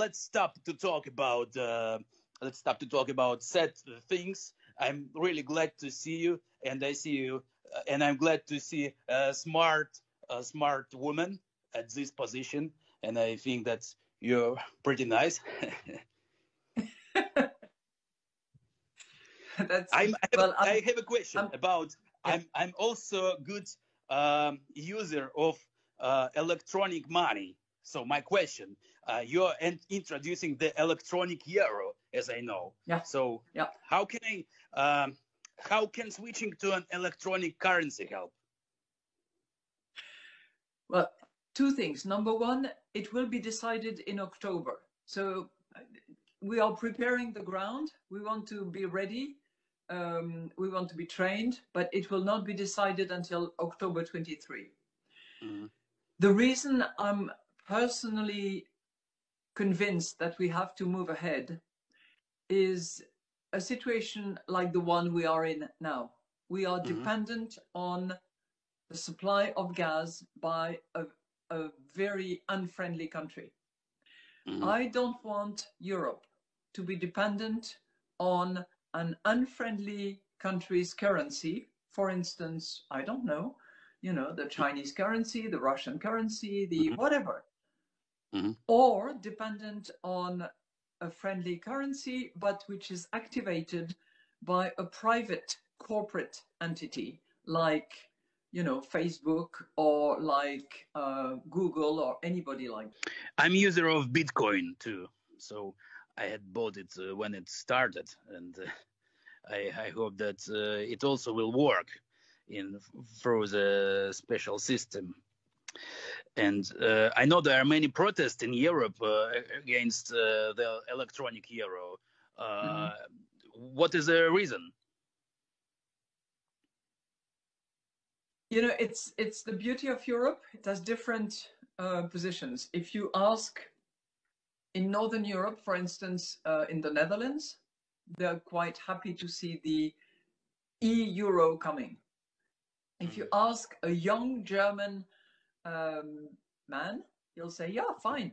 let's stop to talk about sad things. I'm really glad to see you, and I see you, and I'm glad to see a smart woman at this position, and I think that you're pretty nice. I have a question about. Yeah. I'm also a good user of electronic money. So my question, you're introducing the electronic euro, as I know. Yeah. So yeah. How can switching to an electronic currency help? Well, two things. Number one, it will be decided in October. So we are preparing the ground. We want to be ready. We want to be trained, but it will not be decided until October 23. Mm-hmm. The reason I'm personally convinced that we have to move ahead is a situation like the one we are in now. We are Mm-hmm. dependent on the supply of gas by a very unfriendly country. Mm-hmm. I don't want Europe to be dependent on an unfriendly country's currency. For instance, I don't know, the Chinese currency, the Russian currency, the Mm-hmm. whatever. Mm-hmm. Or dependent on a friendly currency, but which is activated by a private corporate entity like, Facebook or like Google or anybody like that. I'm user of Bitcoin too, so I had bought it when it started, and I hope that it also will work through the special system. And I know there are many protests in Europe against the electronic euro. What is the reason? It's the beauty of Europe. It has different positions. If you ask in Northern Europe, for instance, in the Netherlands, they're quite happy to see the e-euro coming. If you ask a young German man, he'll say, yeah, fine.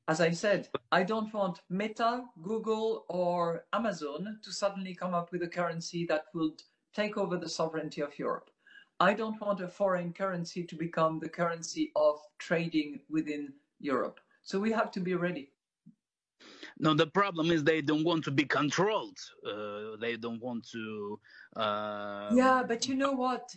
As I said, I don't want Meta, Google, or Amazon to suddenly come up with a currency that would take over the sovereignty of Europe. I don't want a foreign currency to become the currency of trading within Europe. So we have to be ready. No, the problem is they don't want to be controlled. They don't want to. Yeah, but you know what?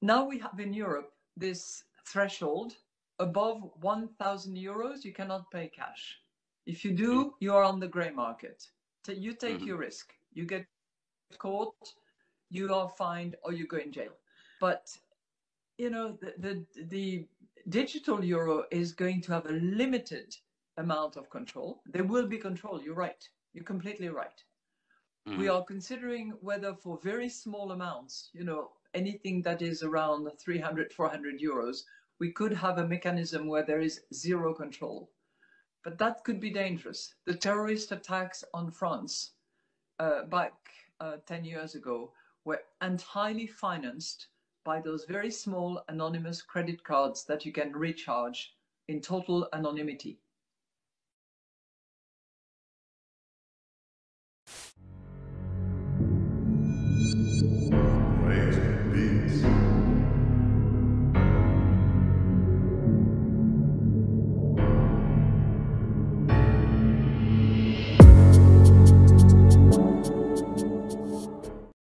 Now we have in Europe this threshold. Above 1,000 euros, you cannot pay cash. If you do, you are on the grey market. So you take your risk. You get caught, you are fined, or you go in jail. But the digital euro is going to have a limited amount of control. There will be control. You're right. You're completely right. We are considering whether for very small amounts, anything that is around 300, 400 euros, we could have a mechanism where there is zero control. But that could be dangerous. The terrorist attacks on France back 10 years ago were entirely financed by those very small anonymous credit cards that you can recharge in total anonymity.